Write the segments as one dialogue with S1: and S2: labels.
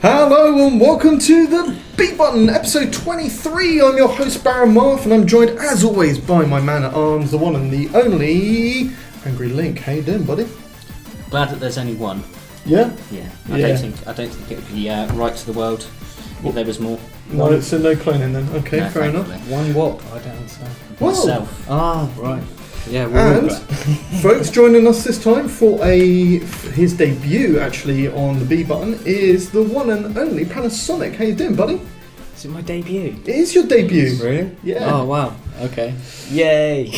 S1: Hello and welcome to the Beat Button, episode 23. I'm your host Baron Marf, and I'm joined as always by my man at arms, the one and the only Angry Link. How you doing, buddy?
S2: Glad that there's only one.
S1: Yeah?
S2: Yeah. I don't think it would be right to the world if there was more.
S1: No, so no cloning then. Okay,
S2: No,
S1: fair
S2: thankfully.
S1: enough.
S3: One what? I don't understand.
S2: Myself.
S3: Ah, right. Yeah,
S1: And folks joining us this time for his debut actually on the B Button is the one and only Panasonic. How you doing, buddy?
S3: Is it my debut?
S1: It is your debut.
S3: Really?
S1: Yeah.
S3: Oh, wow. Okay. Yay.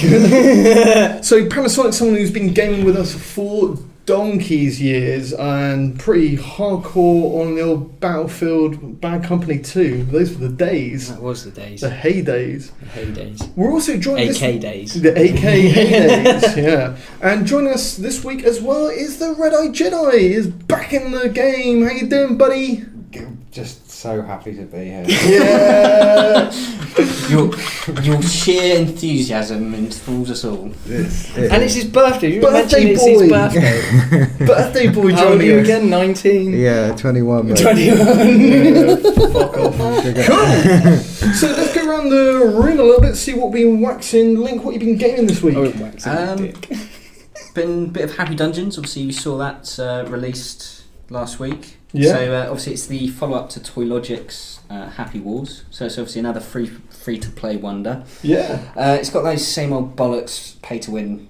S1: So Panasonic's someone who's been gaming with us for donkey's years and pretty hardcore on the old Battlefield Bad Company 2. Those were the days.
S3: That was the days.
S1: The heydays.
S3: The heydays.
S1: We're also joining
S3: AK days.
S1: The AK heydays, yeah. And joining us this week as well is the Red-Eyed Jedi. Is back in the game. How you doing, buddy?
S4: Just so happy to be here.
S1: Yeah.
S2: Your sheer enthusiasm enthralls us all.
S3: And it's his birthday. You
S1: Birthday
S3: mentioned it's
S1: boy.
S3: his birthday.
S1: Birthday boy
S3: How old are
S1: joining
S3: you
S1: us.
S3: again? 19?
S4: Yeah, 21. Mate.
S3: 21.
S1: Yeah, fuck off. Cool. So let's go around the room a little bit, see what we've been waxing. Link, what you've been gaming this week?
S2: Been a bit of Happy Dungeons. Obviously, you saw that released last week.
S1: Yeah.
S2: So obviously, it's the follow-up to Toy Logic's Happy Wars. So it's obviously another free-to-play wonder.
S1: Yeah.
S2: It's got those same old bollocks, pay-to-win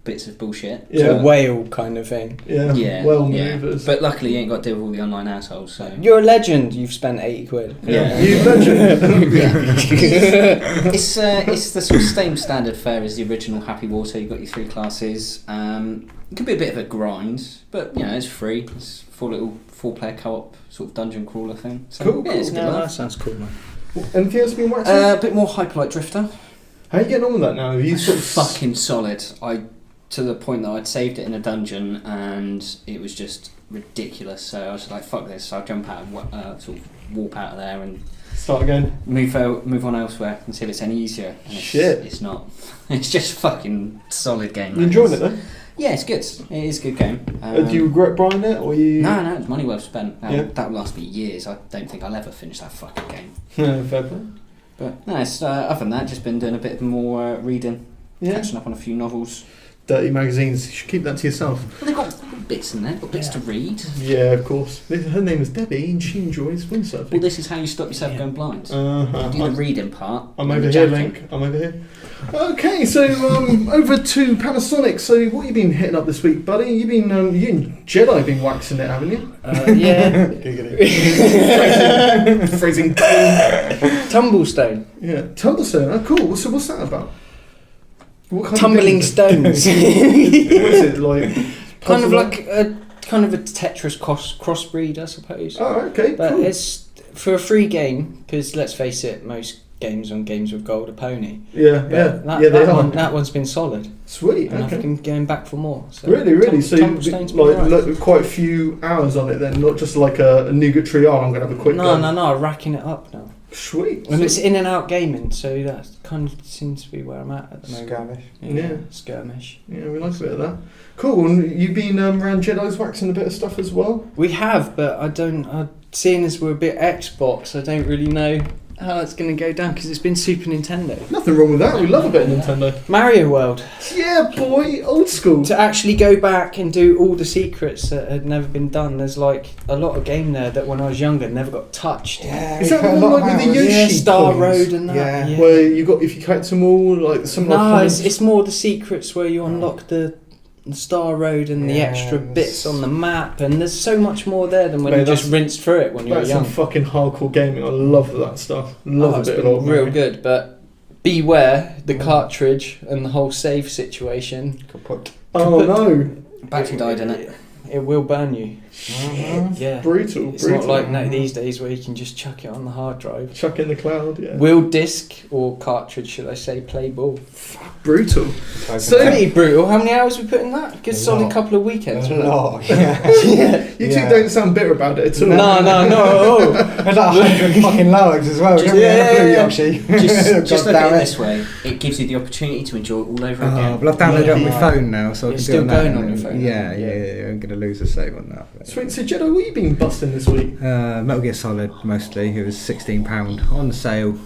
S2: bits of bullshit.
S1: Yeah.
S3: A whale kind of thing.
S1: Yeah.
S2: Yeah.
S1: Well
S2: yeah.
S1: maneuvers.
S2: But luckily, you ain't got to deal with all the online assholes. So.
S3: You're a legend. You've spent 80 quid.
S2: Yeah.
S1: You legend.
S2: It's the sort of same standard fare as the original Happy War, so you've got your three classes. It can be a bit of a grind, but you know it's free. It's four-player co-op sort of dungeon crawler thing. So,
S1: Cool,
S2: yeah, it's a good
S3: No,
S2: laugh.
S3: that sounds cool, man.
S1: Anything else been waxing?
S2: A bit more Hyperlight Drifter.
S1: How are you getting on with that now? Have you
S2: It's
S1: sort of
S2: fucking solid. To the point that I'd saved it in a dungeon and it was just ridiculous. So I was like, fuck this. So I'll jump out and sort of warp out of there and
S1: start again?
S2: move on elsewhere and see if it's any easier. And
S1: Shit.
S2: It's not. It's just fucking solid game.
S1: You enjoying it then?
S2: Yeah, it's good. It is a good game.
S1: Do you regret buying it, or you?
S2: No, it's money well spent.
S1: Yeah.
S2: That will last me years. I don't think I'll ever finish that fucking game.
S1: Fair play.
S2: But no, it's, other than that, just been doing a bit more reading, catching up on a few novels.
S1: Dirty magazines. You should keep that to yourself.
S2: Well, they've got bits in there, got bits to read.
S1: Yeah, of course. Her name is Debbie, and she enjoys windsurfing.
S2: Well, this is how you stop yourself going blind. Do the reading part.
S1: I'm
S2: and
S1: over
S2: the
S1: here,
S2: jacking.
S1: Link. I'm over here. Okay, so over to Panasonic. So what you been hitting up this week, buddy? You and Jedi been waxing it, haven't you?
S3: Yeah.
S1: Phrasing.
S3: Tumblestone.
S1: Yeah, Tumblestone. Oh, cool. So what's that about? What kind
S3: Tumbling
S1: of
S3: stones.
S1: What is it like?
S3: kind of
S1: puzzle?
S3: like a Tetris crossbreed, I suppose.
S1: Oh, okay.
S3: But
S1: Cool.
S3: it's for a free game, because let's face it, most games on Games with Gold are pony.
S1: Yeah,
S3: But that one's been solid.
S1: Sweet.
S3: And
S1: Okay.
S3: I've been going back for more. So
S1: Really. So you've
S3: Tumblestone's been right.
S1: like quite a few hours on it then, not just like a nugatory. Oh, I'm gonna have a quick.
S3: No,
S1: go.
S3: I'm racking it up now.
S1: Sweet.
S3: And it's in and out gaming, so that kind of seems to be where I'm at the moment.
S4: Skirmish.
S1: Yeah.
S3: Skirmish.
S1: Yeah, we like a bit of that. Cool. And you've been around Jedi's waxing a bit of stuff as well.
S3: We have, but seeing as we're a bit Xbox, I don't really know how it's going to go down, because it's been Super Nintendo.
S1: Nothing wrong with that. We love a bit of Nintendo.
S3: Mario World.
S1: Yeah, boy. Old school.
S3: To actually go back and do all the secrets that had never been done, there's like a lot of game there that when I was younger never got touched.
S4: Yeah,
S1: Is that the one like with the Yoshi
S3: Yeah, Star
S1: coins?
S3: Road and that.
S4: Yeah.
S3: Yeah.
S1: Where you got, if you collect them all, like some
S3: No,
S1: like
S3: it's more the secrets where you unlock the Star Road and the extra bits on the map, and there's so much more there than when
S1: Mate,
S3: you just rinsed through it when you were
S1: that's
S3: young.
S1: some fucking hardcore gaming. I love that stuff. Love a
S3: It's
S1: bit of
S3: been
S1: old
S3: real
S1: Mario.
S3: good, but beware the cartridge and the whole save situation.
S4: Kaput.
S1: Oh no.
S2: Battery died in it.
S3: It will burn you. Yeah.
S1: Brutal.
S3: It's not like these days where you can just chuck it on the hard drive.
S1: Chuck in the cloud, yeah.
S3: Will disc or cartridge, should I say, play ball?
S1: Brutal.
S3: So pretty brutal. How many hours we put in that? Good solid couple of weekends.
S4: A lot, yeah.
S1: You two don't sound bitter about it at all.
S3: No.
S4: There's like 100 fucking loads as well.
S3: Just
S2: Just look at it this way. It gives you the opportunity to enjoy it all over again.
S4: Well, I've downloaded it on my phone now, so I
S3: It's
S4: can do
S3: still
S4: it
S3: going
S4: now.
S3: on your phone.
S4: Yeah. I'm going to lose a save on that.
S1: Sweet. So, Jedi, what have you been busting this week?
S4: Metal Gear Solid mostly. It was £16 on sale,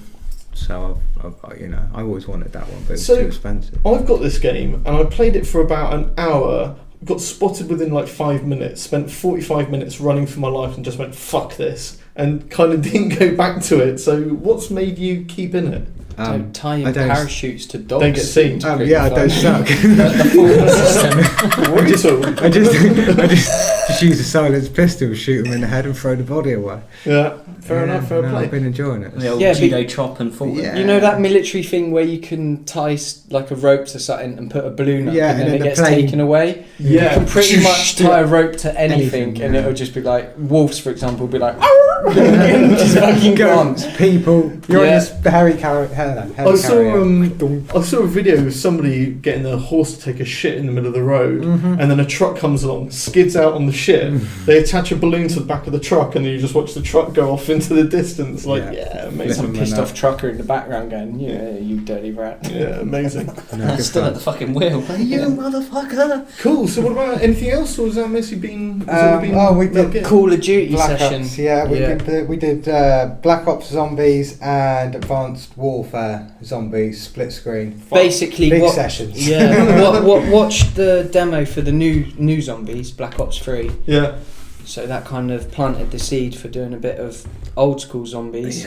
S4: so I always wanted that one, but it was
S1: So,
S4: too expensive.
S1: I've got this game, and I played it for about an hour. Got spotted within like 5 minutes. Spent 45 minutes running for my life, and just went fuck this, and kind of didn't go back to it. So, what's made you keep in it?
S3: Don't tie in parachutes to dogs.
S1: Don't get seen.
S4: Yeah, I don't suck. I just use a silenced pistol, shoot them in the head, and throw the body away.
S1: Yeah, fair enough. Fair play.
S4: I've been enjoying it.
S2: The old
S3: Yeah,
S2: judo chop and fall.
S4: Yeah.
S3: You know that military thing where you can tie like a rope to something and put a balloon up,
S4: Yeah,
S3: and then
S4: and
S3: it
S4: then the
S3: gets
S4: plane-
S3: taken away?
S1: Yeah.
S3: You can pretty much tie a rope to anything,
S4: Anything,
S3: and
S4: yeah.
S3: it'll just be like wolves, for example, will be like and just fucking gone.
S4: Goats, people, you're
S3: Yeah.
S4: in this hairy carrier.
S1: I saw a video of somebody getting their horse to take a shit in the middle of the road,
S4: Mm-hmm.
S1: and then a truck comes along, skids out on the shit. They attach a balloon to the back of the truck, and then you just watch the truck go off into the distance. Like,
S4: Yeah.
S1: amazing.
S3: Some pissed off trucker in the background going, yeah, you dirty rat.
S1: Yeah, amazing.
S2: Still at the fucking wheel. You motherfucker.
S1: Cool. So, what about anything else, or has that mostly been?
S4: We did
S1: Gear?
S3: Call of Duty
S4: Black
S3: session.
S4: Ops, we did Black Ops Zombies and Advanced Warfare Zombies split screen.
S3: Basically,
S4: Big sessions.
S3: Yeah, watched the demo for the new Zombies, Black Ops 3.
S1: Yeah.
S3: So that kind of planted the seed for doing a bit of old school zombies.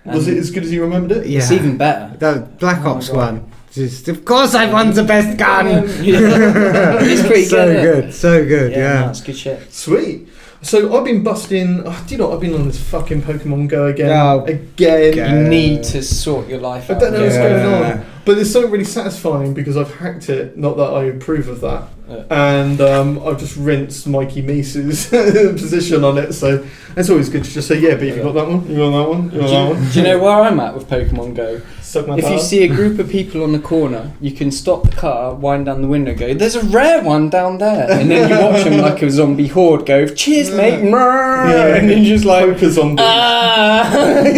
S1: Was it as good as you remembered it?
S4: Yeah.
S3: It's even better.
S4: The Black Ops
S3: God.
S4: one. Just, of course, I won the best gun.
S3: It's pretty good.
S4: So good. Yeah.
S3: That's good shit.
S1: Sweet. So I've been busting. Do you know what? I've been on this fucking Pokemon Go again.
S4: No.
S1: Again.
S3: You need to sort your life
S1: I
S3: out.
S1: don't know what's
S4: Yeah.
S1: going on, but there's something really satisfying because I've hacked it. Not that I approve of that,
S3: Yeah.
S1: and I've just rinsed Mikey Meese's position on it. So it's always good to just say, yeah, but you got that one, you got that one, you got that one.
S3: Do you know where I'm at with Pokemon Go?
S1: Suck my
S3: If you
S1: dad.
S3: see a group of people on the corner, you can stop the car, wind down the window, go, there's a rare one down there. And then you watch them like a zombie horde go, cheers, mate.
S1: Yeah.
S3: And then just like,
S1: Poker zombie.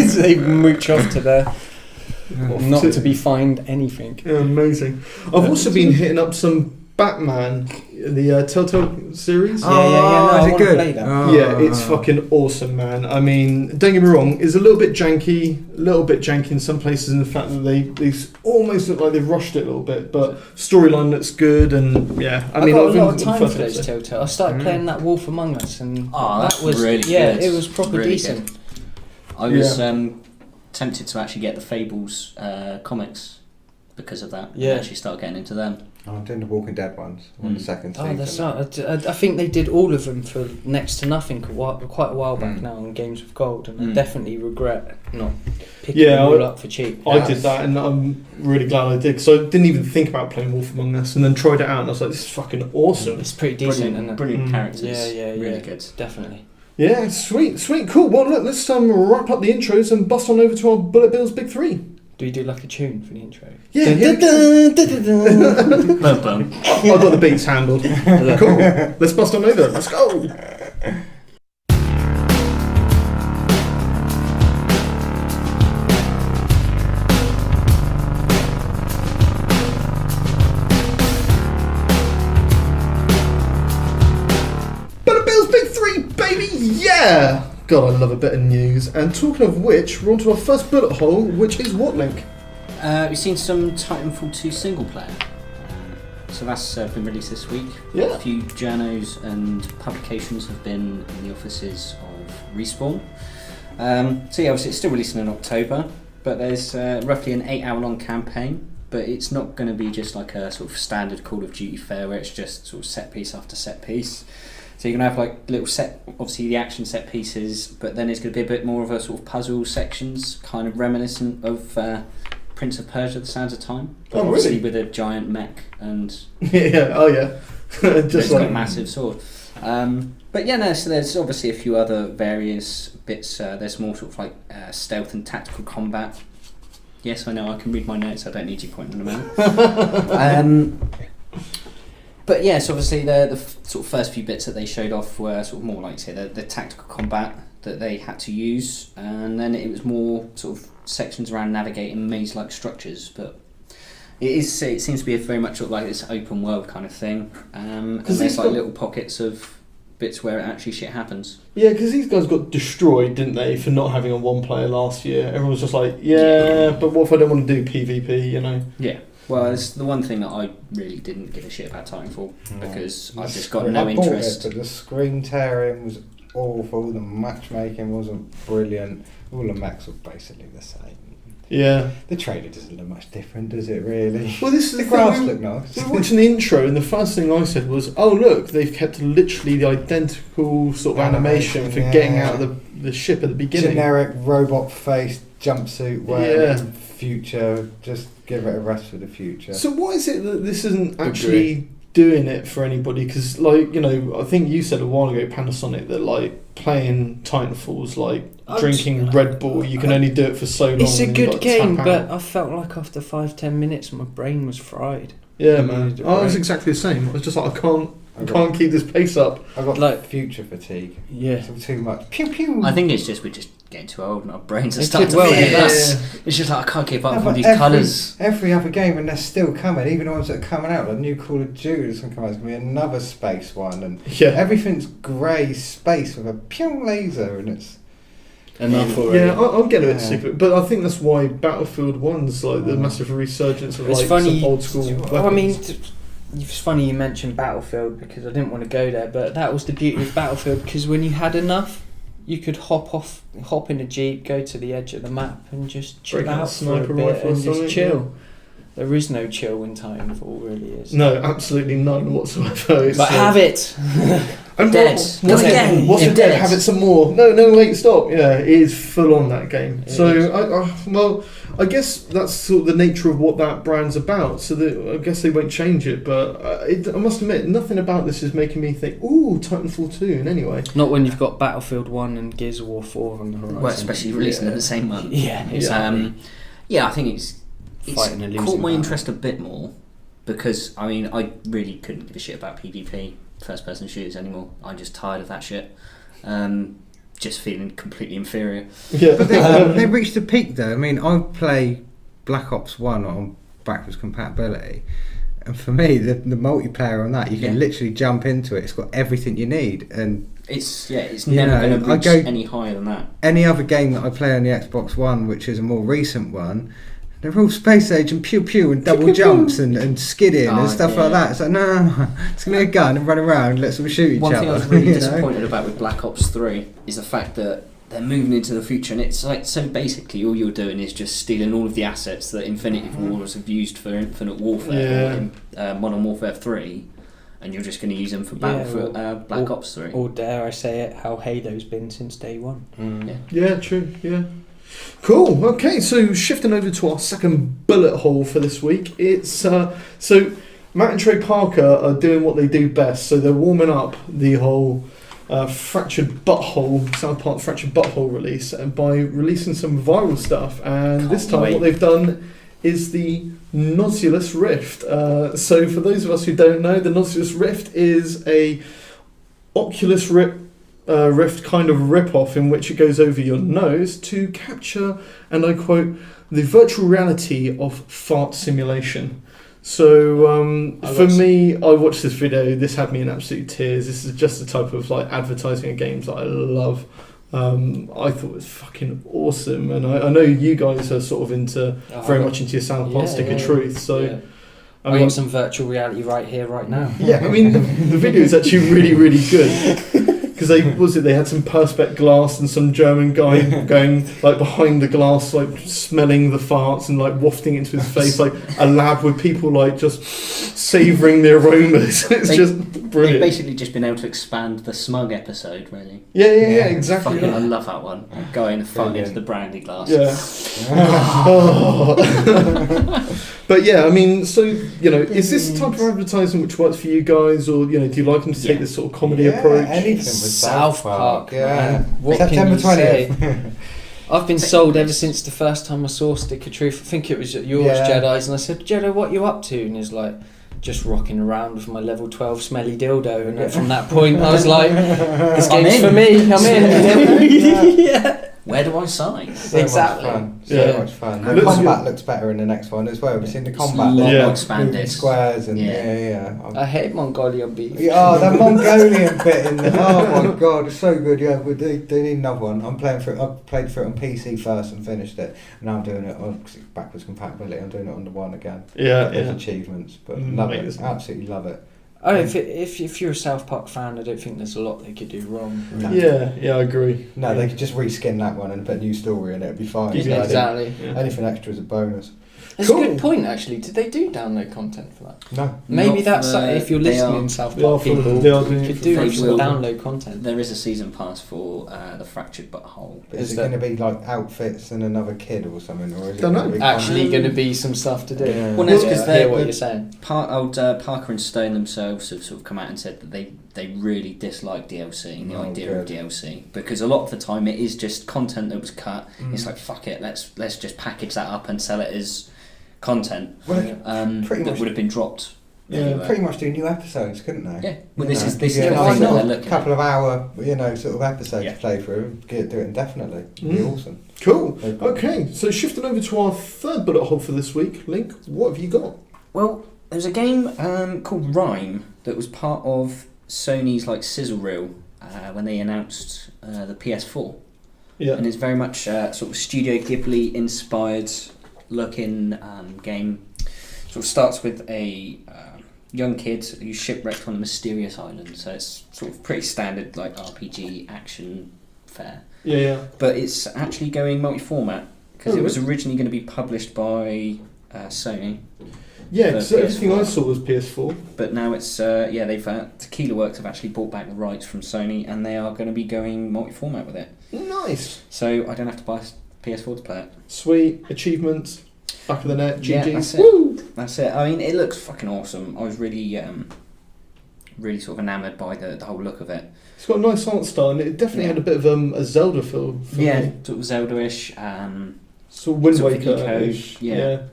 S3: so they mooch off to their, not to be fined anything.
S1: Yeah, amazing. I've also been hitting up some Batman, the Telltale series.
S3: Yeah, no, I
S4: is it
S3: wanna
S4: good?
S3: play that.
S4: Oh.
S1: Yeah, it's fucking awesome, man. I mean, don't get me wrong, it's a little bit janky in some places in the fact that they almost look like they've rushed it a little bit, but storyline looks good, and yeah,
S3: I got a lot of time for those Telltale. I started playing that Wolf Among Us, and
S2: that's
S3: that was
S2: really
S3: yeah,
S2: good.
S3: it was proper
S2: Really
S3: decent.
S2: good. I was tempted to actually get the Fables comics because of that.
S3: Yeah.
S2: And actually start getting into them.
S4: I'm doing the Walking Dead ones. On the second
S3: Oh,
S4: season.
S3: that's not. I think they did all of them for next to nothing quite a while back now on Games of Gold, and I definitely regret not picking them all up for cheap.
S1: I did that, and I'm really glad I did, because I didn't even think about playing Wolf Among Us, and then tried it out, and I was like, this is fucking awesome.
S3: It's pretty decent, isn't it?
S2: Brilliant characters.
S3: Yeah,
S2: Really good.
S3: Definitely.
S1: Yeah, sweet, cool. Well, look, let's wrap up the intros and bust on over to our Bullet Bills Big Three.
S3: Do we do like a tune for the intro?
S1: Yeah,
S2: Well done.
S1: I've got the beats handled. Cool. Let's bust on over. Let's go. Bullet Bills Big Three, baby. Yeah. God, I love a bit of news. And talking of which, we're on to our first bullet hole, which is what, Link?
S2: We've seen some Titanfall 2 single player. So that's been released this week.
S1: Yeah.
S2: A few journos and publications have been in the offices of Respawn. So yeah, obviously it's still releasing in October, but there's roughly an 8-hour long campaign, but it's not going to be just like a sort of standard Call of Duty fare where it's just sort of set piece after set piece. So you're going to have like little obviously the action set pieces, but then it's going to be a bit more of a sort of puzzle sections, kind of reminiscent of Prince of Persia: The Sands of Time, but
S1: Oh,
S2: obviously
S1: really?
S2: with a giant mech and
S1: Yeah. Oh, yeah.
S2: it's
S1: Just
S2: got
S1: like
S2: a massive sword. But yeah, no, so there's obviously a few other various bits. There's more sort of like stealth and tactical combat. Yes, I know, I can read my notes, I don't need you pointing them out. But yes, obviously the sort of first few bits that they showed off were sort of more like, say, the tactical combat that they had to use, and then it was more sort of sections around navigating maze-like structures, but it seems to be very much sort of like this open world kind of thing, and there's like little pockets of bits where actually shit happens.
S1: Yeah, because these guys got destroyed, didn't they, for not having a one player last year. Everyone was just like, but what if I don't want to do PvP, you know?
S2: Yeah. Well, it's the one thing that I really didn't give a shit about Titanfall, because I've just got no interest.
S4: But the screen tearing was awful, the matchmaking wasn't brilliant, all the mechs were basically the same.
S1: Yeah.
S4: The trailer doesn't look much different, does it really?
S1: Well, this is
S4: the grass looked nice.
S1: We were watching the intro, and the first thing I said was, "Oh look, they've kept literally the identical sort of animation for getting out of the ship at the beginning."
S4: Generic robot face jumpsuit wearing future. Just give it a rest for the future.
S1: So why is it that this isn't actually doing it for anybody? Because, like, you know, I think you said a while ago, Panasonic, that like playing Titanfall's like drinking Red Bull. You can only do it for so long.
S3: It's a
S1: and
S3: good game,
S1: tap
S3: but
S1: out.
S3: I felt like after 5-10 minutes my brain was fried.
S1: Yeah, man. I was exactly the same. I was just like, I can't keep this pace up.
S4: I got
S3: like
S4: future fatigue.
S3: Yeah.
S4: It's too much. Pew pew.
S2: I think it's just we're just getting too old and our brains are
S3: It
S2: starting
S3: did
S2: to
S3: well,
S2: forget
S3: yeah.
S2: us. It's just like I can't keep up with all
S4: but
S2: these colours.
S4: Every other game, and they're still coming. Even the ones that are coming out, the new Call of Duty is going to come out. It's going to be another space one, and everything's grey space with a pew laser, and it's
S3: enough already.
S1: Yeah, I'm getting a bit sick of it, but I think that's why Battlefield 1's like the massive resurgence of like some old school weapons.
S3: I mean, it's funny you mentioned Battlefield because I didn't want to go there, but that was the beauty of Battlefield, because when you had enough, you could hop in a jeep, go to the edge of the map, and just chill out for a bit and just chill. There is no chill in Titanfall, really is.
S1: No, absolutely none whatsoever.
S3: But have it.
S1: And
S2: dead.
S1: What's it dead? Have it some more. No, wait, stop. Yeah, it is full on that game. I guess that's sort of the nature of what that brand's about. So I guess they won't change it. But I must admit, nothing about this is making me think, ooh, Titanfall 2 in any way.
S3: Not when you've got Battlefield 1 and Gears of War 4 on the horizon.
S2: Well, especially releasing in the same month.
S3: Yeah, exactly.
S2: I think it's caught my interest a bit more, because I mean I really couldn't give a shit about PvP first person shooters anymore. I'm just tired of that shit. Just feeling completely inferior.
S1: Yeah.
S4: But they reached a peak though. I mean, I play Black Ops 1 on backwards compatibility, and for me the multiplayer on that, you can literally jump into it. It's got everything you need, and
S2: it's never going to reach any higher than that.
S4: Any other game that I play on the Xbox One, which is a more recent one, they're all space age and pew pew and double jumps and skidding and stuff like that. It's like, no, it's going to be a gun and run around, let them shoot each other.
S2: One thing I was really disappointed about with Black Ops 3 is the fact that they're moving into the future, and it's like, so basically all you're doing is just stealing all of the assets that Infinity Wars have used for Infinite Warfare in Modern Warfare 3, and you're just going to use them for Black Ops 3.
S3: Or dare I say it, how Halo's been since day one.
S1: Yeah, true, yeah. Cool. Okay, so shifting over to our second bullet hole for this week, it's so Matt and Trey Parker are doing what they do best. So they're warming up the whole Fractured Butthole, South Park Fractured Butthole release, and by releasing some viral stuff. And this time, what they've done is the Nosulus Rift. So for those of us who don't know, the Nosulus Rift is a Oculus Rift kind of rip-off in which it goes over your nose to capture, and I quote, the virtual reality of fart simulation. So for me, I watched this video, this had me in absolute tears. This is just the type of like advertising of games that I love. I thought it was fucking awesome, and I know you guys are sort of very much into your South Park Stick of Truth, so
S3: I mean, got some virtual reality right here, right now.
S1: Yeah, I mean the video is actually really, really good. Because they had some Perspex glass and some German guy going like behind the glass, like smelling the farts and like wafting into his face, like a lab with people like just savouring the aromas. It's just brilliant.
S2: They've basically just been able to expand the smug episode, really.
S1: Yeah, exactly.
S2: I love that one. Going and farting into the brandy glass.
S1: Yeah. But yeah, I mean, so, you know, is this the type of advertising which works for you guys, or, you know, do you like them to take this sort of comedy approach?
S4: Anything with
S3: South Park,
S4: yeah.
S3: man. What
S4: September
S3: can you say?
S4: 20th.
S3: I've been sold ever since the first time I saw Stick of Truth. I think it was at yours, Jedi's, and I said, Jedi, what you up to? And he's like, just rocking around with my level 12 smelly dildo. And from that point, I was like, this game's for me. I'm in. Yeah.
S2: Where do I sign?
S3: Exactly.
S4: So much fun. The combat looks better in the next one as well. We've seen the combat.
S2: More
S4: expanded.
S2: expanded.
S4: Squares and
S3: I hate Mongolian beef.
S4: Oh, the Mongolian bit in the. Oh my god, it's so good. Yeah, they need another one. I'm playing for it. I played for it on PC first and finished it. And now I'm doing it on backwards compatibility. I'm doing it on the one again. There's achievements, but love it. Absolutely love it.
S3: Oh, if you're a South Park fan, I don't think there's a lot they could do wrong.
S4: No.
S1: Yeah, I agree.
S4: No, they could just reskin that one and put a new story in it. It'd be fine.
S3: Exactly.
S4: Anything extra is a bonus.
S3: That's a good point, actually. Did they do download content for that?
S4: No.
S3: Maybe that's if you're listening, South Park people, could do some download content.
S2: There is a season pass for the Fractured Butthole.
S4: Is it going to be like outfits and another kid or something, or is it
S1: Don't know.
S3: Actually going to be some stuff to do?
S4: Yeah.
S2: Well, that's because
S3: hear what you're saying.
S2: Parker and Stone themselves have sort of come out and said that they really dislike DLC and the idea of DLC, because a lot of the time it is just content that was cut. It's like, fuck it, let's just package that up and sell it as content that would have been dropped.
S4: Yeah, pretty much do new episodes, couldn't they?
S2: Yeah, well, this is the
S4: thing
S2: they're looking
S4: a couple of hour, sort of episodes to play through. Do it indefinitely. It'd be awesome.
S1: Cool. Okay, so shifting over to our third bullet hole for this week, Link, what have you got?
S2: Well, there's a game called Rhyme that was part of Sony's like sizzle reel when they announced the PS4.
S1: Yeah.
S2: And it's very much sort of Studio Ghibli inspired looking game. Sort of starts with a young kid who's shipwrecked on a mysterious island, so it's sort of pretty standard like RPG action fare.
S1: Yeah.
S2: But it's actually going multi-format because it was originally going to be published by Sony.
S1: Yeah, because everything I saw was PS4.
S2: But now it's they've Tequila Works have actually bought back the rights from Sony, and they are going to be going multi-format with it.
S1: Nice.
S2: So I don't have to buy PS4 to play it.
S1: Sweet achievements. Back of the net. GG's.
S2: Yeah, that's it.
S1: Woo!
S2: That's it. I mean, it looks fucking awesome. I was really, really sort of enamoured by the whole look of it.
S1: It's got a nice art style, and it definitely had a bit of a Zelda feel. For me.
S2: Sort of Zelda-ish.
S1: Sort of Wind
S2: sort of
S1: Waker-ish.
S2: Yeah,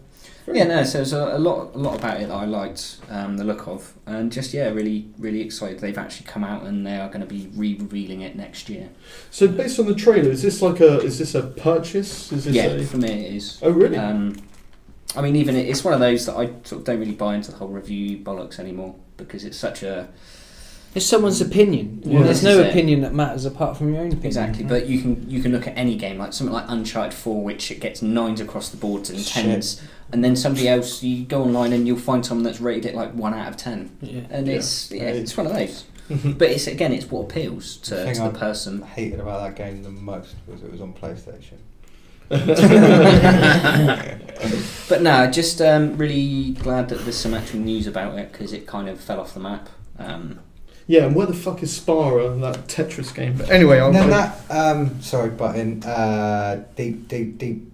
S2: no. So there's a lot about it that I liked the look of, and just really, really excited. They've actually come out and they are going to be revealing it next year.
S1: So based on the trailer, is this a purchase? Is this
S2: for me it is.
S1: Oh really?
S2: I mean, even it's one of those that I sort of don't really buy into the whole review bollocks anymore, because it's such a...
S3: It's someone's opinion.
S1: Yeah.
S3: There's no opinion that matters apart from your own opinion.
S2: Exactly, but you can look at any game, like something like Uncharted 4, which it gets 9s across the board and 10s, and then somebody else, you go online and you'll find someone that's rated it like 1 out of 10. Yeah. And it's one of those. But it's what appeals to the person.
S4: I hated about that game the most was it was on PlayStation.
S2: But no, just really glad that there's some actual news about it, because it kind of fell off the map.
S1: Yeah, and where the fuck is Spara, that Tetris game? But anyway,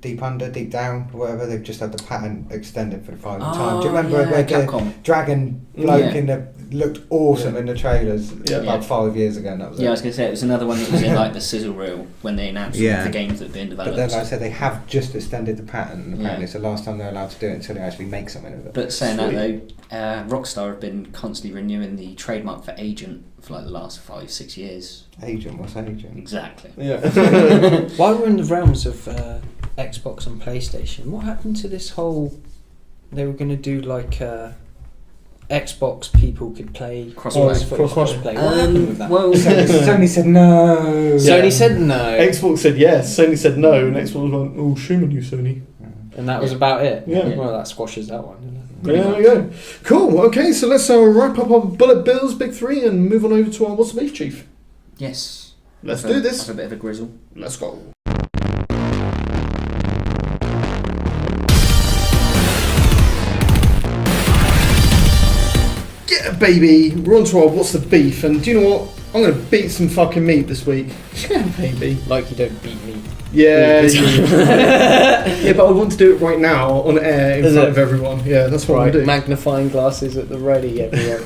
S4: Deep Under, Deep Down, whatever, they've just had the patent extended for the final time. Do you remember where
S2: Capcom.
S4: the dragon bloke looked awesome in the trailers about 5 years ago? And that was
S2: I was going to say, it was another one that was in like the sizzle reel when they announced the games that had been developed.
S4: But then, like I said, they have just extended the patent, and apparently it's the last time they're allowed to do it until they actually make something of it.
S2: But saying that though, Rockstar have been constantly renewing the trademark for Agent for like the last 5-6 years.
S4: Agent? What's Agent?
S2: Exactly.
S1: Yeah.
S3: While we're in the realms of Xbox and PlayStation, what happened to this whole... They were going to do like... Xbox people could play crossplay. What happened with that?
S2: Well,
S4: Sony said no.
S3: Sony said no.
S1: Xbox said yes. Sony said no, and Xbox went, "Oh, shame on you, Sony."
S3: And that was about it.
S1: Yeah.
S3: Well, that squashes that one.
S1: There we go. Cool. Okay, so let's wrap up our bullet bills, big three, and move on over to our what's the beef, Chief.
S2: Yes.
S1: Let's do this.
S2: Have a bit of a grizzle.
S1: Let's go. Yeah, baby. We're on to our what's the beef, and do you know what? I'm going to beat some fucking meat this week. Yeah, baby.
S3: Like you don't beat me.
S1: Yeah. but I want to do it right now on air in front of everyone. Yeah, that's what I'm doing.
S3: Magnifying glasses at the ready, everyone.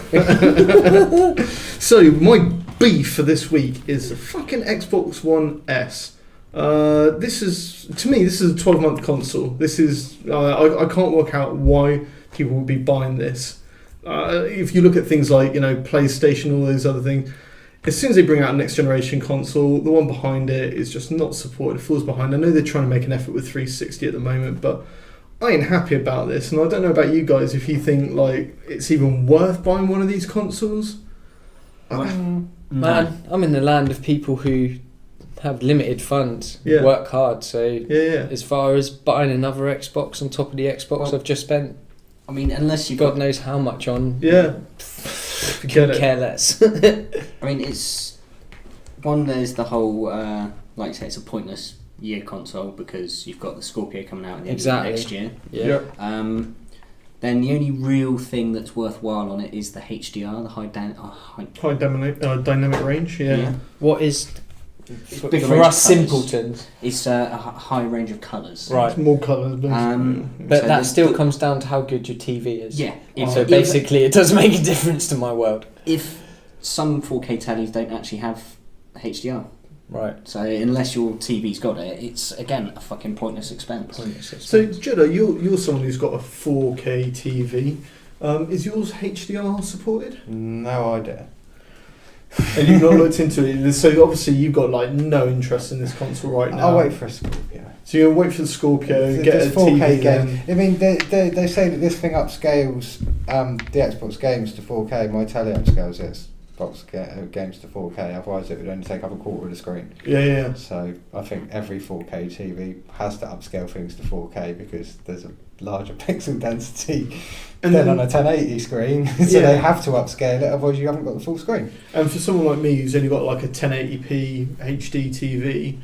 S1: So my beef for this week is the fucking Xbox One S. This is a 12-month console. This is I can't work out why people would be buying this. If you look at things like PlayStation, all those other things, as soon as they bring out a next generation console, the one behind it is just not supported. It falls behind. I know they're trying to make an effort with 360 at the moment, but I ain't happy about this. And I don't know about you guys if you think like it's even worth buying one of these consoles.
S3: Man, I'm in the land of people who have limited funds, work hard. So as far as buying another Xbox on top of the Xbox I've just spent,
S2: I mean, unless you've
S3: God knows how much on. Care less.
S2: I mean, it's one. There's the whole like I say, it's a pointless year console because you've got the Scorpio coming out at the end of next year.
S3: Yeah.
S2: Then the only real thing that's worthwhile on it is the HDR, the high
S1: dynamic range. Yeah.
S3: What is
S2: for
S3: us simpletons?
S2: It's a high range of colours.
S1: Right. It's more colours,
S3: but so that still comes down to how good your TV is.
S2: Yeah.
S3: So basically, it does make a difference to my world.
S2: If some 4K tellies don't actually have HDR.
S3: Right.
S2: So unless your TV's got it, it's again a fucking pointless expense.
S1: So Jeddah, you're someone who's got a 4K TV. Is yours HDR supported?
S4: No idea.
S1: And you've not looked into it. So obviously you've got like no interest in this console right now.
S4: I'll wait for a Scorpio.
S1: So you're gonna wait for the Scorpio, get a
S4: 4K
S1: TV
S4: game. I mean, they say that this thing upscales the Xbox games to 4K. My telly upscales its Xbox games to 4K. Otherwise, it would only take up a quarter of the screen.
S1: Yeah.
S4: So I think every 4K TV has to upscale things to 4K because there's a larger pixel density than on a 1080 screen. So they have to upscale it. Otherwise, you haven't got the full screen.
S1: And for someone like me who's only got like a 1080p HD TV,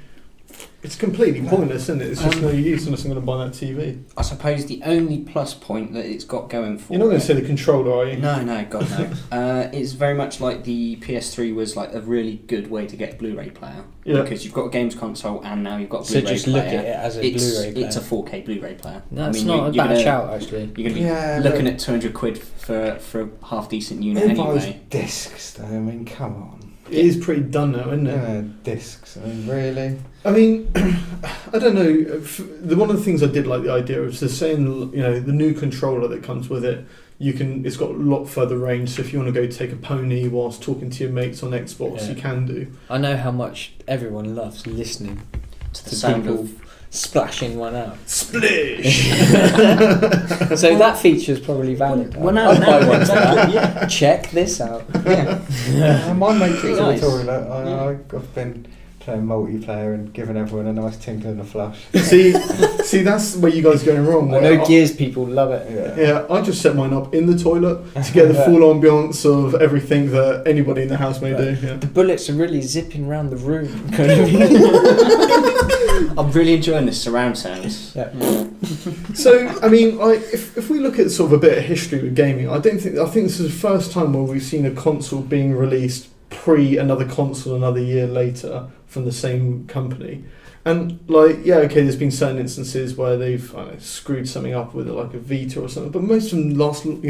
S1: it's completely pointless, isn't it? It's just no use unless I'm going to buy that TV.
S2: I suppose the only plus point that it's got going for
S1: You're not going to say the controller, are you?
S2: No, God no. It's very much like the PS3 was like a really good way to get a Blu-ray player.
S1: Yeah.
S2: Because you've got a games console and now you've got a Blu-ray player.
S3: So just look at it as a Blu-ray player.
S2: It's a 4K Blu-ray player.
S3: That's not a bad shout, actually.
S2: You're going to be looking at £200 for a half-decent unit anyway.
S4: Discs, though. I mean, come on.
S1: It is pretty done now, isn't it?
S4: Yeah, discs. I mean, really?
S1: I mean, I don't know. One of the things I did like the idea of is saying, the new controller that comes with it. It's got a lot further range. So if you want to go take a pony whilst talking to your mates on Xbox, you can do.
S3: I know how much everyone loves listening
S2: to the sound
S3: people
S2: of
S3: splashing one out.
S1: Splish.
S3: So that feature is probably valid.
S2: I'd buy one for that. Yeah.
S3: Check this out.
S2: Yeah.
S4: Mine makes it
S2: nice.
S4: toilet. I've been playing multiplayer and giving everyone a nice tinkle and a flush.
S1: See, that's where you guys are going wrong.
S3: I know Gears people love it.
S1: Yeah, I just set mine up in the toilet to get the full ambience of everything that anybody in the house may do. Yeah.
S3: The bullets are really zipping around the room.
S2: I'm really enjoying this surround sounds.
S3: Yeah.
S1: So, I mean, if we look at sort of a bit of history with gaming, I think this is the first time where we've seen a console being released pre another console another year later from the same company. And there's been certain instances where they've screwed something up with like a Vita or something, but most of them last 8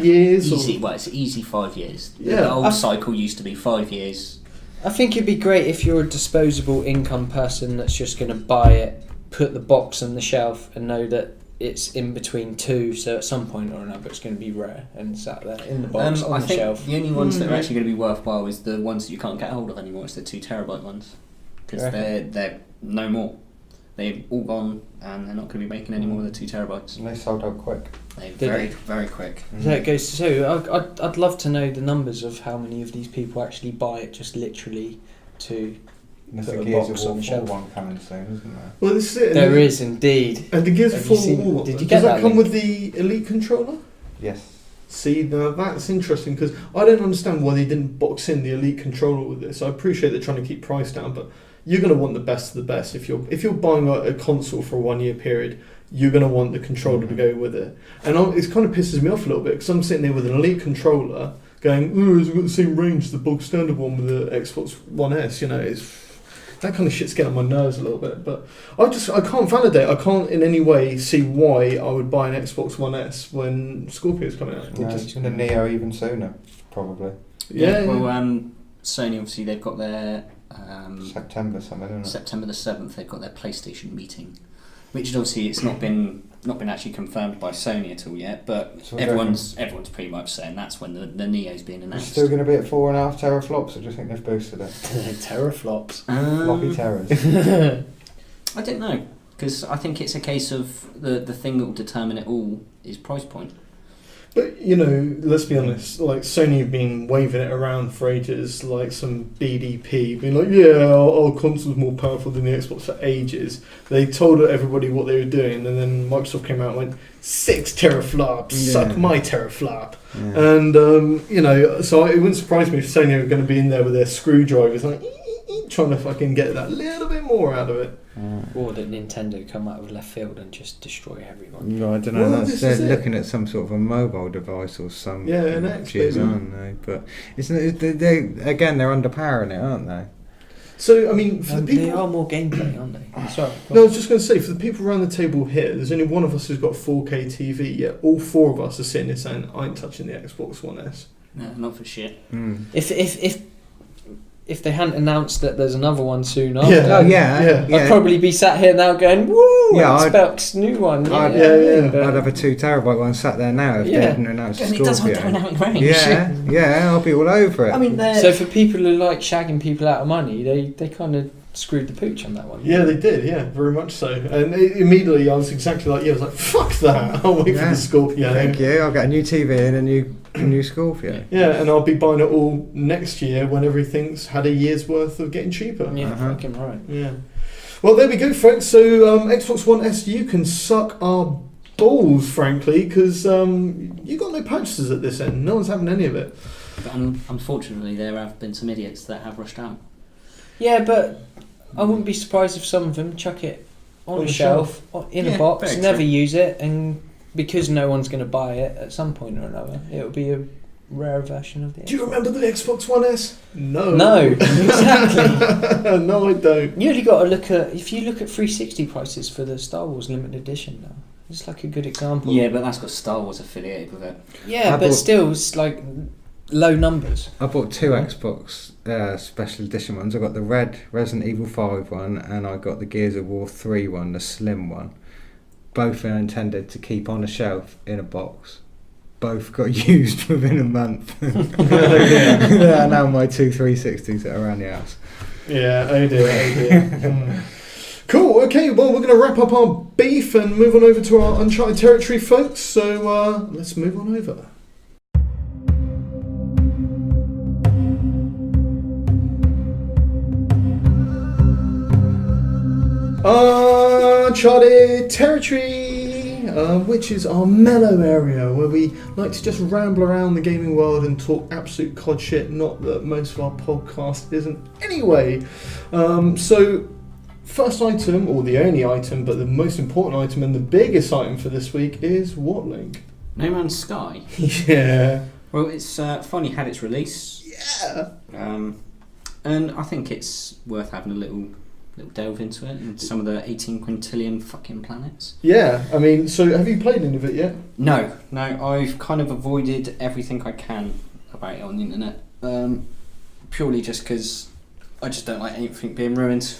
S1: years?
S2: It's easy 5 years.
S1: Yeah.
S2: The old cycle used to be 5 years.
S3: I think it'd be great if you're a disposable income person that's just going to buy it, put the box on the shelf and know that it's in between two, so at some point or another it's going to be rare and sat there in the box on the shelf.
S2: The only ones that are actually going to be worthwhile is the ones that you can't get hold of anymore. It's the 2 terabyte ones because they're no more. They've all gone and they're not going to be making any more than 2 terabytes.
S4: And they sold out quick.
S2: Very quick.
S3: So it goes to so I'd love to know the numbers of how many of these people actually buy it just literally to
S4: There's
S3: put
S4: a
S3: a
S4: Gears
S3: box
S4: of
S3: on
S4: War
S3: the
S4: 4
S3: shelf.
S4: one coming soon, isn't there?
S1: Well, this is it.
S3: There is indeed.
S1: And the Gears of
S3: Have you
S1: 4
S3: seen-
S1: War,
S3: did you
S1: does
S3: get
S1: that
S3: that
S1: come
S3: link?
S1: with the Elite controller?
S4: Yes.
S1: See, now that's interesting because I don't understand why they didn't box in the Elite controller with this. I appreciate they're trying to keep price down, but you're going to want the best of the best. If you're buying a console for a 1 year period, you're going to want the controller to go with it. And it kind of pisses me off a little bit because I'm sitting there with an Elite controller going, it's got the same range as the bog standard one with the Xbox One S. that kind of shit's getting on my nerves a little bit. But I can't validate. I can't in any way see why I would buy an Xbox One S when Scorpio's coming out.
S4: No, it's going to Neo even sooner, probably.
S1: Yeah.
S2: Well, Sony obviously they've got their
S4: September something, isn't it?
S2: September the 7th. They've got their PlayStation meeting, which is obviously it's not been actually confirmed by Sony at all yet. But
S4: So
S2: everyone's pretty much saying that's when the Neo's being
S4: It's
S2: announced.
S4: still going to be at 4.5 teraflops, or do you think they've boosted it?
S3: Teraflops.
S4: Floppy terrors.
S2: I don't know, because I think it's a case of the thing that will determine it all is price point.
S1: But, you know, let's be honest, like, Sony have been waving it around for ages, like some BDP, being like, yeah, our console's more powerful than the Xbox for ages. They told everybody what they were doing, and then Microsoft came out and went, 6 teraflops, suck my teraflop.
S4: Yeah.
S1: And, you know, so it wouldn't surprise me if Sony were going to be in there with their screwdrivers, like, trying to fucking get that little bit more out of it.
S3: Or that Nintendo come out of left field and just destroy everyone.
S4: No, I don't know.
S1: Well,
S4: They're looking at some sort of a mobile device or some.
S1: Yeah, an X,
S4: jizz,
S1: baby.
S4: aren't they? But they're underpowering it, aren't they?
S1: So, I mean, for the people...
S3: They are more gameplay, aren't they? Sorry.
S1: No, I was just going to say, for the people around the table here, there's only one of us who's got 4K TV, yet all 4 of us are sitting here saying, I ain't touching the Xbox One S.
S2: No, not for shit.
S3: If they hadn't announced that there's another one soon after,
S1: Yeah.
S4: Oh yeah.
S3: I'd probably be sat here now going, "Woo!
S4: Yeah,
S3: Xbox new one."
S4: I'd have a 2 terabyte one sat there now if they hadn't announced
S2: And it does have
S4: Scorpio.
S2: dynamic range.
S4: Yeah, I'll be all over it.
S2: I mean,
S3: So for people who like shagging people out of money, they kind of screwed the pooch on that one.
S1: Yeah, they did, yeah, very much so. And immediately I was exactly like, I was like, fuck that, I'll wait for the Scorpio.
S4: Thank you. I'll get a new TV and a new Scorpio.
S1: Yeah, and I'll be buying it all next year when everything's had a year's worth of getting cheaper.
S3: Yeah, fucking right.
S1: Yeah. Well, there we go, folks. So Xbox One S, you can suck our balls, frankly, because you got no purchases at this end. No one's having any of it.
S2: But unfortunately, there have been some idiots that have rushed out.
S3: Yeah, but I wouldn't be surprised if some of them chuck it on a shelf, in a box,
S2: very
S3: never
S2: true.
S3: use it, and because no one's going to buy it at some point or another, it'll be a rare version of the
S1: Do you remember the Xbox One S? No.
S3: No, exactly.
S1: No, I don't.
S3: You only got to look at, if you look at 360 prices for the Star Wars limited edition now, it's like a good example.
S2: Yeah, but that's got Star Wars affiliated with it.
S3: Yeah, but still, it's like low numbers.
S4: I bought 2 Xbox special edition ones. I got the red Resident Evil 5 one, and I got the Gears of War 3 one, the slim one. Both are intended to keep on a shelf in a box. Both got used within a month. They are now my 2 360s that are around the house.
S1: Yeah, oh dear. Cool, okay, well, we're going to wrap up our beef and move on over to our Uncharted territory, folks. So let's move on over. Uncharted territory, which is our mellow area where we like to just ramble around the gaming world and talk absolute cod shit. Not that most of our podcast isn't anyway. So first item, or the only item, but the most important item and the biggest item for this week is what, Link?
S2: No Man's Sky.
S1: Yeah.
S2: Well, it's finally had its release.
S1: Yeah.
S2: And I think it's worth having a little delve into it and some of the 18 quintillion fucking planets.
S1: Yeah, I mean, so have you played any of it yet?
S2: No, I've kind of avoided everything I can about it on the internet. Purely just because I just don't like anything being ruined.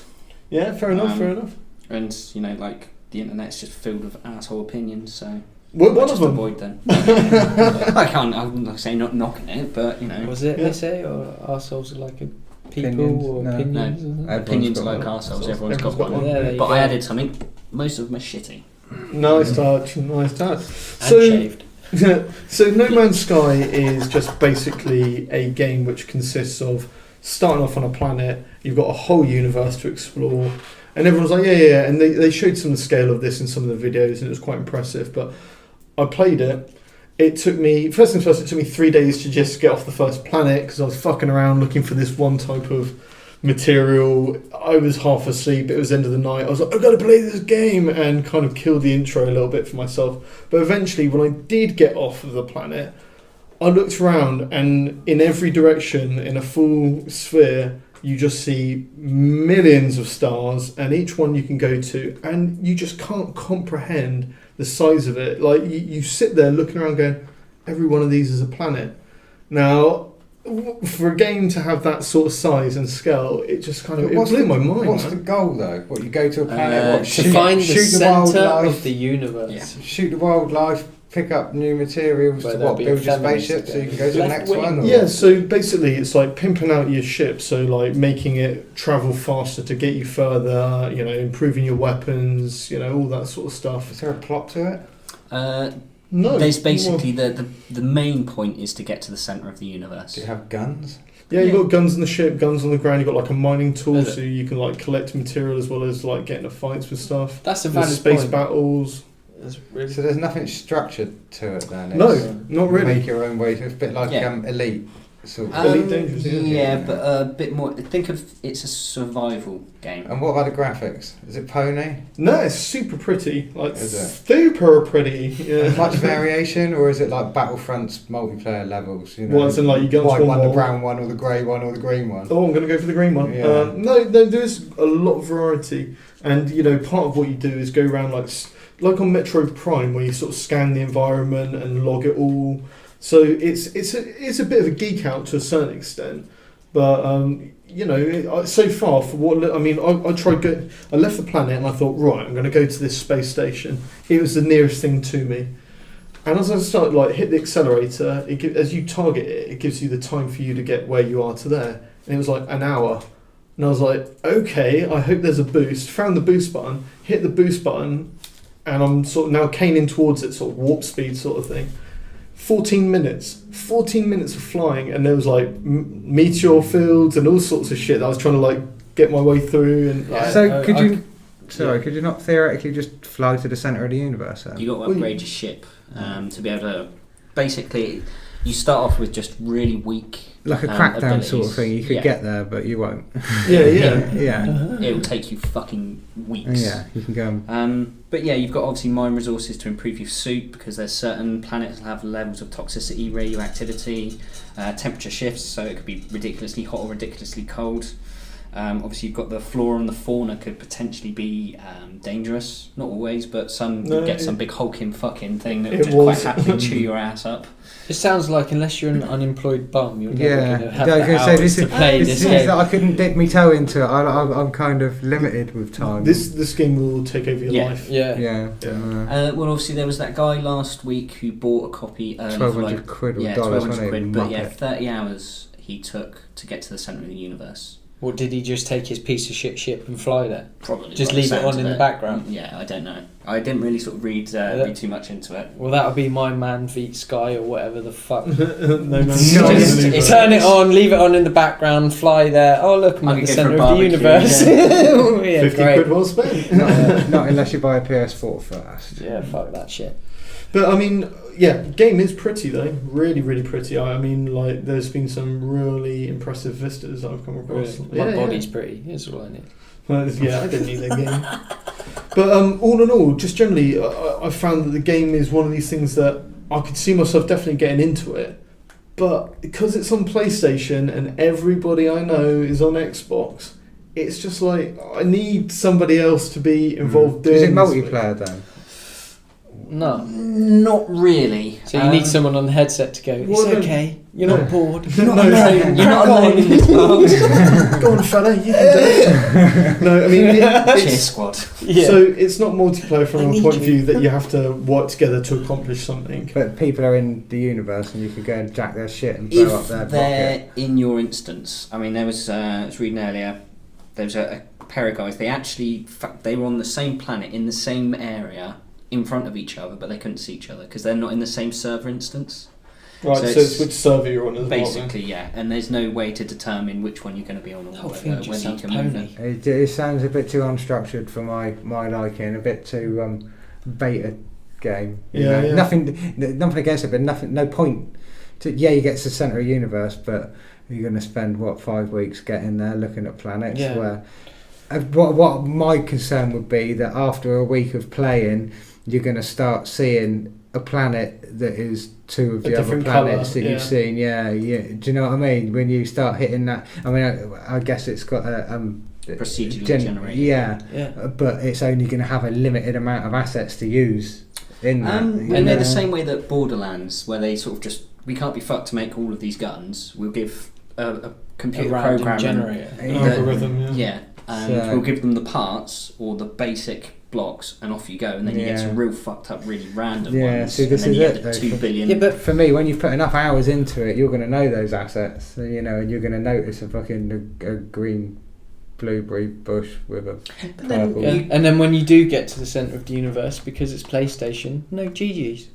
S1: Yeah, fair enough.
S2: And, you know, like, the internet's just filled with asshole opinions, so...
S1: What, one
S2: I
S1: of
S2: just
S1: them?
S2: avoid them. I'm not saying not knocking it, but, you know...
S3: Was it,
S1: Yeah.
S3: they say, or ourselves are like a people
S4: Opinions?
S3: or
S4: No.
S3: opinions?
S2: No.
S3: Or something?
S2: Opinions are
S4: got
S2: like
S4: one.
S2: ourselves, everyone's got
S1: Everyone's got
S2: one.
S1: one.
S3: Yeah, there you
S2: But
S3: go.
S2: I added something, most of them are shitty.
S1: Nice touch.
S3: And
S1: So,
S3: shaved.
S1: so No Man's Sky is just basically a game which consists of starting off on a planet, you've got a whole universe to explore, and everyone's like, yeah, and they showed some of the scale of this in some of the videos, and it was quite impressive, but I played it. It took me, first things first, it took me 3 days to just get off the first planet, because I was fucking around looking for this one type of material. I was half asleep, it was the end of the night, I was like, I've got to play this game, and kind of killed the intro a little bit for myself. But eventually, when I did get off of the planet, I looked around, and in every direction, in a full sphere, you just see millions of stars, and each one you can go to, and you just can't comprehend the size of it. Like you sit there looking around going, every one of these is a planet. Now, for a game to have that sort of size and scale, it just kind of blew my mind.
S4: What's the goal though? What, you go to a planet,
S3: to find the centre
S4: wildlife,
S3: of the universe.
S4: shoot the wildlife, pick up new materials
S3: But
S4: to
S3: there'll be a
S4: build your
S3: feminist
S4: spaceship so
S3: again.
S4: you can go to the next one? Or?
S1: Yeah, so basically it's like pimping out your ship, so like making it travel faster to get you further, improving your weapons, all that sort of stuff.
S4: Is there a plot to it?
S1: No.
S2: There's basically the main point is to get to the centre of the universe.
S4: Do you have guns?
S1: Yeah, you've got guns on the ship, guns on the ground, you've got like a mining tool
S3: Is it?
S1: so you can like collect material as well as like get into fights with stuff.
S3: That's a
S1: There's
S3: valid
S1: space
S3: point.
S1: battles.
S3: That's really
S4: So there's nothing structured to it then?
S1: No,
S4: It's
S1: not really.
S4: Make your own way. It's a bit like
S2: Yeah.
S4: Elite. Sort of.
S1: Elite Dangerous, yeah.
S2: Yeah, but a bit more. Think of it's a survival game.
S4: And what about the graphics? Is it pony?
S1: No, it's super pretty. Like
S4: Is it?
S1: super pretty. Yeah.
S4: Much variation, or is it like Battlefront's multiplayer levels?
S1: Well, as in, like, you go
S4: white
S1: into
S4: one,
S1: one
S4: the
S1: wall.
S4: brown one, or the grey one, or the green one.
S1: Oh, I'm going to go for the green one.
S4: Yeah.
S1: No, there's a lot of variety, and part of what you do is go around like on Metro Prime, where you sort of scan the environment and log it all. So it's a bit of a geek out to a certain extent, but so far for what I tried. I left the planet and I thought, right, I'm going to go to this space station. It was the nearest thing to me, and as I started hit the accelerator, as you target it, it gives you the time for you to get where you are to there, and it was like an hour. And I was like, okay, I hope there's a boost. Found the boost button, hit the boost button, and I'm sort of now caning towards it, sort of warp speed sort of thing. 14 minutes of flying, and there was meteor fields and all sorts of shit that I was trying to get my way through. And
S4: So could you not theoretically just fly to the centre of the universe then?
S2: You got to upgrade your ship to be able to. Basically, you start off with just really weak.
S4: Like a crackdown
S2: abilities.
S4: sort of thing. You could
S2: Yeah.
S4: get there, but you won't.
S1: yeah.
S4: Yeah.
S2: It will take you fucking weeks.
S4: Yeah, you can go and
S2: But yeah, you've got obviously mine resources to improve your suit, because there's certain planets that have levels of toxicity, radioactivity, temperature shifts, so it could be ridiculously hot or ridiculously cold. Obviously you've got the flora and the fauna could potentially be dangerous, not always, but some
S1: No,
S2: would get some big hulking fucking thing that
S1: it
S2: would just
S1: was.
S2: quite happily chew your ass up.
S3: It sounds like unless you're an unemployed bum, you're
S4: Yeah,
S3: never going to have
S4: I was
S3: the
S4: gonna say,
S3: hours
S4: this
S3: to
S4: is
S3: play
S4: this
S3: this
S4: is
S3: game.
S4: that I couldn't dip my toe into it. I'm kind of limited with time.
S1: This game will take over your
S2: Yeah.
S1: life.
S3: Yeah.
S4: Yeah.
S2: Well, obviously there was that guy last week who bought a copy early for
S4: 1,200 quid or
S2: yeah,
S4: dollars,
S2: 1,200
S4: wasn't
S2: quid,
S4: it?
S2: but yeah,
S4: Muppet.
S2: 30 hours he took to get to the centre of the universe.
S3: Or did he just take his piece of shit ship and fly there?
S2: Probably.
S3: Just
S2: by the
S3: leave it
S2: sounds
S3: on
S2: of
S3: in the background?
S2: Yeah, I don't know. I didn't really sort of read too much into it.
S3: Well, that'll be my man feet sky or whatever the fuck.
S1: No, man.
S2: It's-
S3: Turn it on, leave it on in the background, fly there. Oh look, I'm
S2: I
S3: at the
S2: could go
S3: centre
S2: for
S3: of
S2: a
S3: the
S2: barbecue,
S3: universe. Yeah,
S1: 50
S3: great.
S1: quid well spent.
S4: Not unless you buy a PS4 first.
S3: Yeah, fuck that shit.
S1: But I mean, yeah, game is pretty though. Really, really pretty. I mean, there's been some really impressive vistas I've come across.
S3: Really. My body's pretty. That's all I need.
S1: Well, yeah, I didn't need that game. But all in all, just generally, I found that the game is one of these things that I could see myself definitely getting into it. But because it's on PlayStation and everybody I know is on Xbox, it's just I need somebody else to be involved doing
S4: Is it
S1: this with.
S4: multiplayer then?
S3: No.
S2: Not really.
S3: So you need someone on the headset to go, it's
S1: Well,
S3: okay, you're not bored.
S1: You're not
S2: alone. You're not alone in this world.
S1: Go on, fella, you can do it. No, I mean,
S2: Cheer
S1: it's,
S2: squad.
S3: Yeah.
S1: so it's not multiplayer
S3: I
S1: from a
S3: need
S1: point of
S3: you.
S1: view that you have to work together to accomplish something.
S4: But people are in the universe and you can go and jack their shit and blow up
S2: If
S4: their
S2: they're
S4: rocket.
S2: in your instance, I mean, there was I was reading earlier. There was a pair of guys. They actually they were on the same planet in the same area, in front of each other, but they couldn't see each other because they're not in the same server instance.
S1: Right,
S2: So
S1: so
S2: it's
S1: it's which server you're on as well.
S2: Basically, yeah, and there's no way to determine which one you're going to be on or
S3: The whole
S2: whether,
S3: thing just
S2: whether you
S3: sounds
S2: can move
S3: pony.
S2: them.
S4: It sounds a bit too unstructured for my liking, a bit too beta game. You
S1: Yeah,
S4: know?
S1: yeah.
S4: Nothing against it, but no point. You get to the centre of the universe, but you're going to spend 5 weeks getting there, looking at planets.
S3: Yeah.
S4: Where what my concern would be that after a week of playing, you're going to start seeing a planet that is two of
S1: A
S4: the other
S1: different
S4: planets
S1: colour,
S4: that you've seen. Yeah. Do you know what I mean? When you start hitting that, I mean, I guess it's got a
S2: Procedurally generated.
S4: Yeah,
S3: Yeah.
S4: but it's only going to have a limited amount of assets to use in that.
S2: And they're the same way that Borderlands, where they sort of just, we can't be fucked to make all of these guns. We'll give a computer
S3: A random
S2: programmer
S3: generator.
S1: An algorithm,
S2: Yeah, and
S4: So-
S2: we'll give them the parts or the basic blocks, and off you go. And then you get
S4: Yeah.
S2: some real fucked up, really random
S4: Yeah,
S2: ones.
S4: see, this
S2: and then
S4: is
S2: you
S4: it,
S2: get
S4: though.
S2: the 2 billion.
S4: Yeah, but for me, when you put enough hours into it, you're going to know those assets, you know, and you're going to notice a fucking a green blueberry bush with a
S2: But then
S4: purple.
S3: Yeah. And then when you do get to the centre of the universe, because it's PlayStation, no GGs.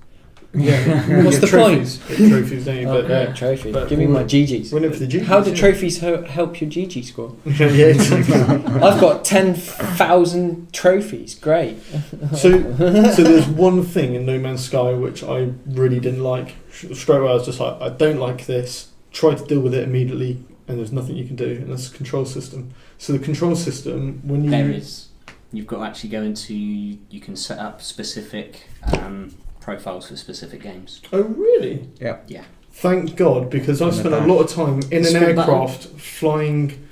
S1: Yeah.
S3: What's the
S1: trophies. Get trophies, don't you?
S3: Oh,
S1: But,
S3: great, trophies.
S1: but
S3: Give me my GGs.
S1: Went in for the GGs.
S3: How do
S1: yeah.
S3: trophies help your GG score?
S1: Yeah, exactly.
S3: I've got 10,000 trophies. Great.
S1: So there's one thing in No Man's Sky which I really didn't like. Straight away I was just like, I don't like this. Try to deal with it immediately, and there's nothing you can do, and that's the control system. So the control system, when you...
S2: There is. You've got to actually go into. You can set up specific profiles for specific games.
S1: Oh, really?
S4: Yeah.
S2: Yeah.
S1: Thank God, because I've
S4: In the
S1: spent a
S4: back.
S1: lot of time in an
S2: Spin button.
S1: aircraft flying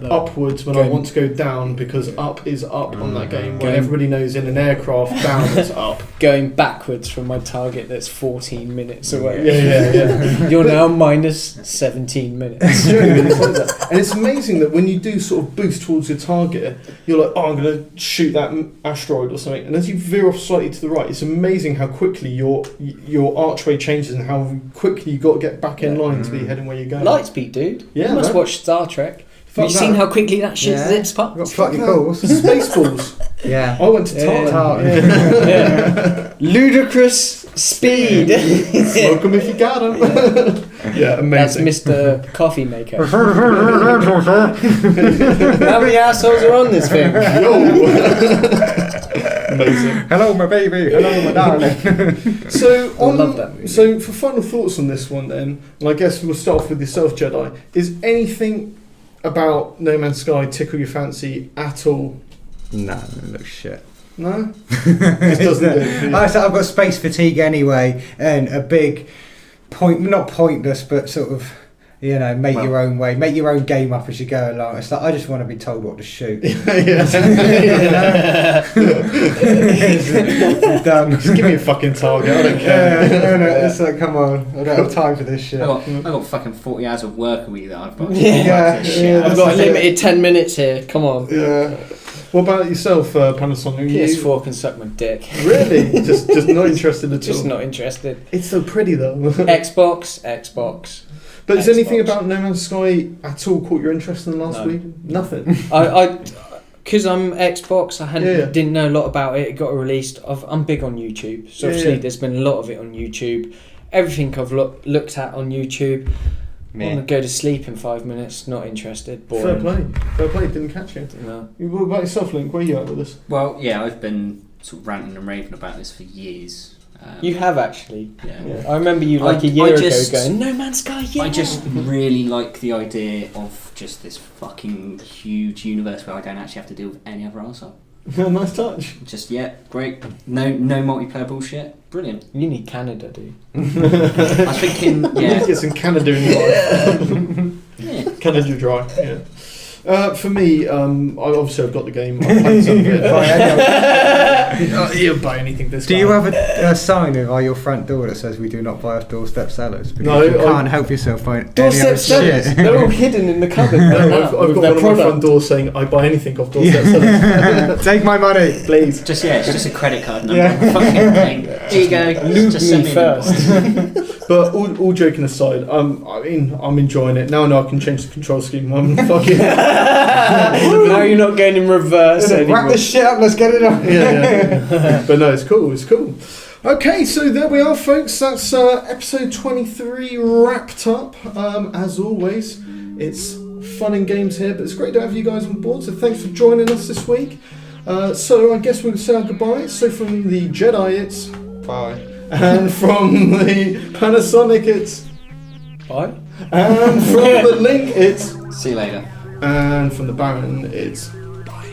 S1: upwards when I
S3: Going-
S1: want to go down, because up is up on that game, where
S3: Going-
S1: everybody knows in an aircraft down is up.
S3: Going backwards from my target that's 14 minutes away.
S1: Yeah.
S3: You're now minus 17 minutes.
S1: It's true, it's like that. And it's amazing that when you do sort of boost towards your target, you're like, oh, I'm going to shoot that asteroid or something. And as you veer off slightly to the right, it's amazing how quickly your archway changes and how quickly you got to get back in line to be heading where you're going.
S3: Lightspeed, dude.
S1: Yeah,
S3: you must
S1: man.
S3: watch Star Trek.
S1: Fuck
S3: Have you seen
S1: that.
S3: how quickly that shit
S4: Yeah.
S3: zips past?
S4: Got fucking
S1: Fuck
S4: calls.
S1: Spaceballs.
S4: Yeah.
S1: I went to
S3: Yeah.
S1: Tartan.
S4: Tartan.
S3: Yeah. Ludicrous speed.
S1: Smoke 'em if you got 'em. Yeah,
S3: That's
S1: amazing.
S3: Mr. Coffee Maker. How many assholes are on this thing?
S1: Amazing.
S4: Hello, my baby. Hello, my darling.
S1: So,
S3: I love that movie.
S1: So, for final thoughts on this one, then, and I guess we'll start off with yourself, Jedi. Is anything about No Man's Sky tickle your fancy at all?
S4: No, no shit.
S1: No, it doesn't do it for you.
S4: I've got space fatigue anyway, and a big not pointless, but sort of, you know, make your own way, make your own game up as you go along. It's like, I just want to be told what to shoot. Done.
S1: Just give me a fucking target. I don't care.
S4: No, it's like, come on, I don't have time for this shit.
S2: I got fucking 40 hours of work a week that I've got to
S3: Yeah.
S2: do this shit.
S3: I've got a limited 10 minutes here. Come on.
S1: Yeah. What about yourself, Panasonic?
S3: PS4 can suck my dick.
S1: Really? just not interested at
S3: Just
S1: all.
S3: not interested.
S1: It's so pretty though.
S3: Xbox.
S1: But is anything
S3: Xbox.
S1: about No Man's Sky at all caught your interest in the last
S3: No.
S1: week? Nothing.
S3: Because I'm Xbox, I
S1: Yeah.
S3: didn't know a lot about it. It got released. I'm big on YouTube, so
S1: Yeah,
S3: obviously
S1: yeah.
S3: there's been a lot of it on YouTube. Everything I've looked at on YouTube. I want to go to sleep in 5 minutes. Not interested.
S1: Fair
S3: Boring.
S1: play. Fair play. Didn't catch you.
S3: No.
S1: What about yourself, Link? Where are you at with this?
S2: Well, yeah, I've been sort of ranting and raving about this for years.
S3: You have actually.
S2: Yeah.
S3: I remember you
S2: I
S3: like a year
S2: just-
S3: ago going, No Man's Sky, yeah.
S2: I just really like the idea of just this fucking huge universe where I don't actually have to deal with any other arsehole.
S1: Nice touch.
S2: Just, yeah, great. No multiplayer bullshit. Brilliant.
S3: You need Canada, dude.
S2: I was thinking,
S1: You need to
S2: yeah.
S1: get some Canada in your life.
S2: Yeah.
S1: Canada dry. Yeah. For me, obviously I've got the game. I've played some of it. You'll buy anything this
S4: Do you
S1: time.
S4: have a sign over your front door that says we do not buy off doorstep sellers? Because
S1: No,
S4: you
S1: I-
S4: can't help yourself buying any
S3: Doorstep
S4: other
S3: sellers.
S4: shit.
S3: They're all hidden in the cupboard.
S1: No,
S3: right now
S1: I've got
S3: with
S1: one
S3: their
S1: on my front
S3: product.
S1: door saying I buy anything off doorstep sellers.
S4: Take my money.
S1: Please.
S2: Just, yeah, it's just a credit card number.
S4: Yeah.
S2: Fucking thing. Here you go.
S3: Loot
S2: Just
S3: me
S2: send an
S3: first.
S2: invoice.
S1: But all joking aside, I mean, I'm enjoying it. Now I know I can change the control scheme. I'm fucking...
S3: Now you're not going in reverse
S4: Wrap
S3: anymore.
S4: this shit up, let's get it on.
S1: yeah. But no, it's cool. Okay, so there we are, folks. That's episode 23 wrapped up. As always, it's fun and games here, but it's great to have you guys on board. So thanks for joining us this week. So I guess we'll say our goodbye. So from the Jedi, it's
S4: Bye.
S1: and from the Panasonic, it's
S3: Bye.
S1: and from the Link, it's
S2: See you later.
S1: and from the Baron, it's.
S4: Bye.